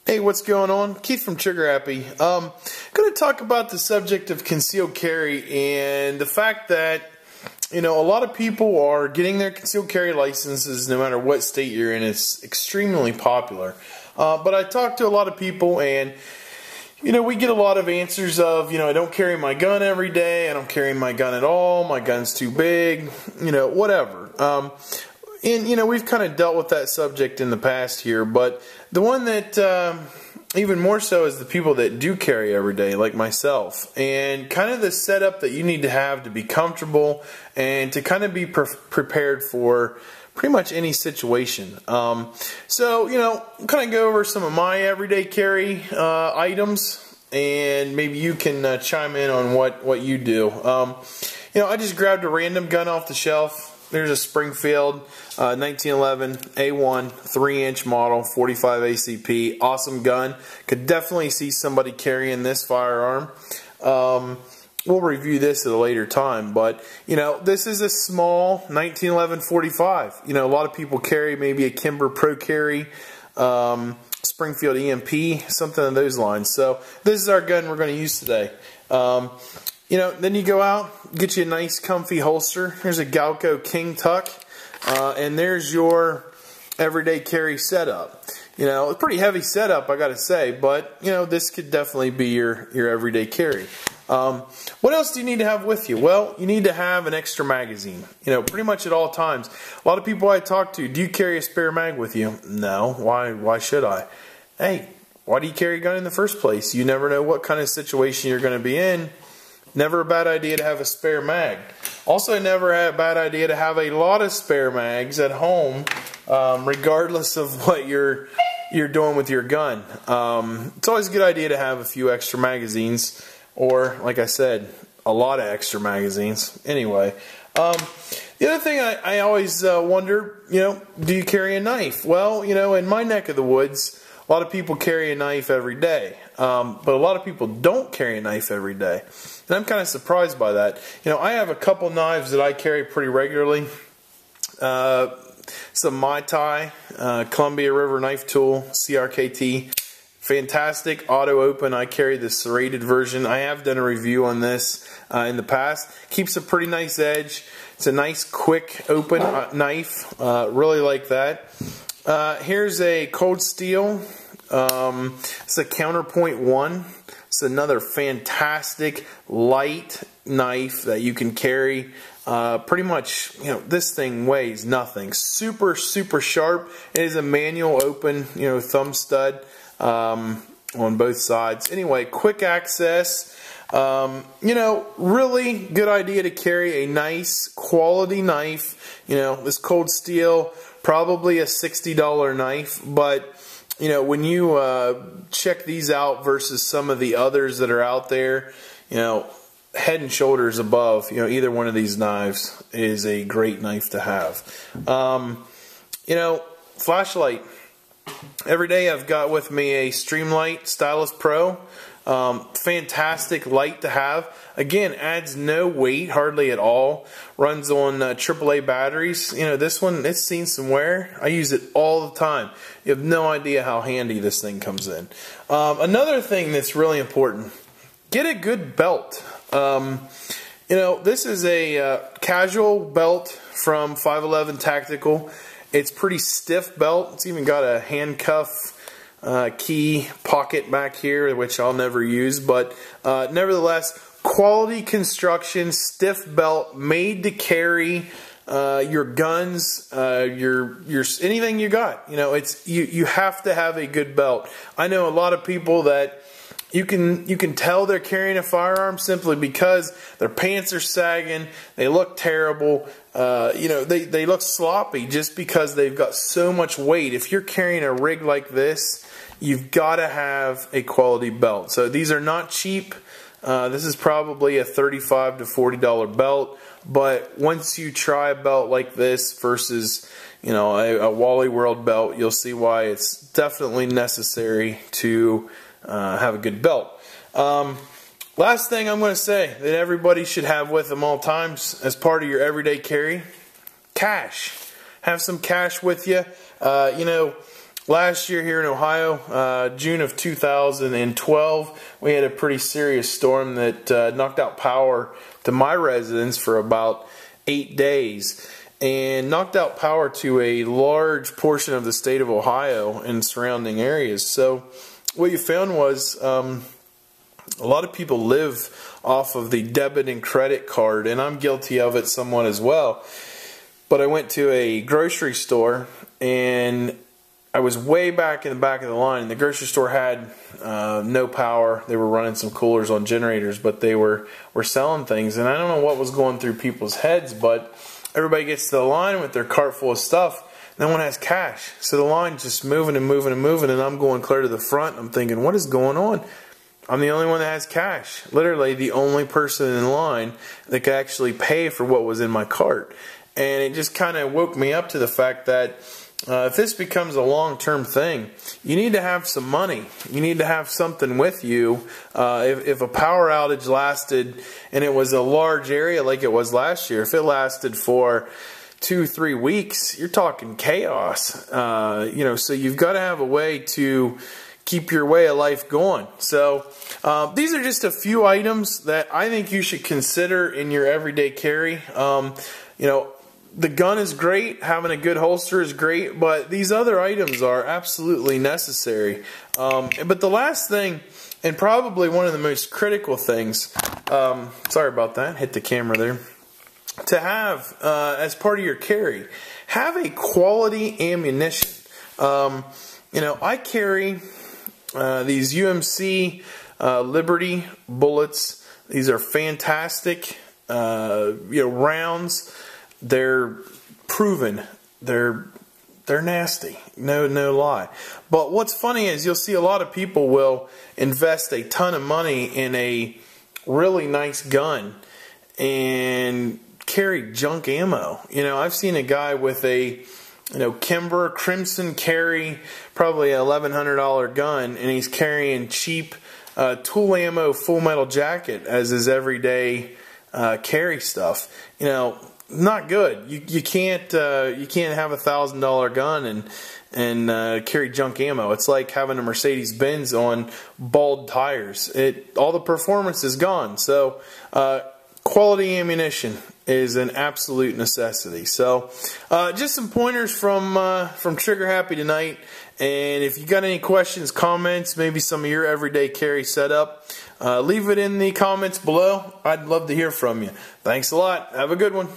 Hey, what's going on? Keith from Trigger Happy. Going to talk about the subject of concealed carry and the fact that, a lot of people are getting their concealed carry licenses no matter what state you're in. It's extremely popular. But I talk to a lot of people and, we get a lot of answers of, I don't carry my gun every day. I don't carry my gun at all. My gun's too big, whatever. And, we've kind of dealt with that subject in the past here, but the one that even more so is the people that do carry every day, like myself, and kind of the setup that you need to have to be comfortable and to kind of be prepared for pretty much any situation. So, kind of go over some of my everyday carry items, and maybe you can chime in on what you do. I just grabbed a random gun off the shelf. There's a Springfield 1911 A1 3-inch model 45 ACP. Awesome gun. Could definitely see somebody carrying this firearm. We'll review this at a later time, but this is a small 1911 45. A lot of people carry maybe a Kimber Pro Carry, Springfield EMP, something of those lines. So this is our gun we're going to use today. Then you go out, get you a nice comfy holster. Here's a Galco King Tuck, and there's your everyday carry setup. It's a pretty heavy setup, I gotta say, but this could definitely be your everyday carry. What else do you need to have with you? Well, you need to have an extra magazine, pretty much at all times. A lot of people I talk to, do you carry a spare mag with you? No. Why should I? Hey, why do you carry a gun in the first place? You never know what kind of situation you're going to be in. Never a bad idea to have a spare mag. Also, never a bad idea to have a lot of spare mags at home, regardless of what you're doing with your gun. It's always a good idea to have a few extra magazines, or, like I said, a lot of extra magazines. Anyway, the other thing I always wonder, do you carry a knife? Well, in my neck of the woods, a lot of people carry a knife every day, but a lot of people don't carry a knife every day. And I'm kind of surprised by that. I have a couple knives that I carry pretty regularly. Some Mai Tai, Columbia River Knife Tool, CRKT. Fantastic, auto open. I carry the serrated version. I have done a review on this in the past. Keeps a pretty nice edge. It's a nice, quick, open knife. Really like that. Here's a Cold Steel. It's a Counterpoint 1. It's another fantastic light knife that you can carry. Pretty much, this thing weighs nothing. Super, super sharp. It is a manual open, thumb stud on both sides. Anyway, quick access. Really good idea to carry a nice quality knife. This Cold Steel, probably a $60 knife, but when you check these out versus some of the others that are out there, head and shoulders above, either one of these knives is a great knife to have. Flashlight. Every day I've got with me a Streamlight Stylus Pro. Fantastic light to have. Again, adds no weight, hardly at all. Runs on AAA batteries. This one, it's seen some wear. I use it all the time. You have no idea how handy this thing comes in. Another thing that's really important, get a good belt. This is a casual belt from 511 Tactical. It's pretty stiff belt. It's even got a handcuff key pocket back here, which I'll never use, but nevertheless, quality construction, stiff belt, made to carry your guns, your anything you got. You have to have a good belt. I know a lot of people that you can tell they're carrying a firearm simply because their pants are sagging, they look terrible, they look sloppy just because they've got so much weight. If you're carrying a rig like this, you've got to have a quality belt. So these are not cheap. This is probably a $35 to $40 belt, but once you try a belt like this versus a Wally World belt, you'll see why it's definitely necessary to have a good belt. Last thing I'm going to say that everybody should have with them all times as part of your everyday carry, cash. Have some cash with you. last year here in Ohio, June of 2012, we had a pretty serious storm that knocked out power to my residence for about 8 days, and knocked out power to a large portion of the state of Ohio and surrounding areas. So what you found was a lot of people live off of the debit and credit card, and I'm guilty of it somewhat as well. But I went to a grocery store, and I was way back in the back of the line. The grocery store had no power. They were running some coolers on generators, but they were selling things. And I don't know what was going through people's heads, but everybody gets to the line with their cart full of stuff. No one has cash. So the line's just moving and moving and moving, and I'm going clear to the front. I'm thinking, what is going on? I'm the only one that has cash. Literally the only person in line that could actually pay for what was in my cart. And it just kind of woke me up to the fact that if this becomes a long-term thing, you need to have some money. You need to have something with you. If a power outage lasted, and it was a large area like it was last year, if it lasted for 2-3 weeks, you're talking chaos. So you've got to have a way to keep your way of life going. So these are just a few items that I think you should consider in your everyday carry. The gun is great, having a good holster is great, but these other items are absolutely necessary. But the last thing, and probably one of the most critical things, sorry about that, hit the camera there, to have as part of your carry, have a quality ammunition. I carry these UMC Liberty bullets. These are fantastic, rounds. They're proven. They're nasty. No lie. But what's funny is you'll see a lot of people will invest a ton of money in a really nice gun and carry junk ammo. I've seen a guy with a Kimber Crimson Carry, probably an $1,100 gun, and he's carrying cheap tool ammo Full Metal Jacket as his everyday carry stuff. Not good. You can't have $1,000 gun and carry junk ammo. It's like having a Mercedes-Benz on bald tires. All the performance is gone. So quality ammunition is an absolute necessity. So just some pointers from Trigger Happy tonight. And if you got any questions, comments, maybe some of your everyday carry setup, leave it in the comments below. I'd love to hear from you. Thanks a lot. Have a good one.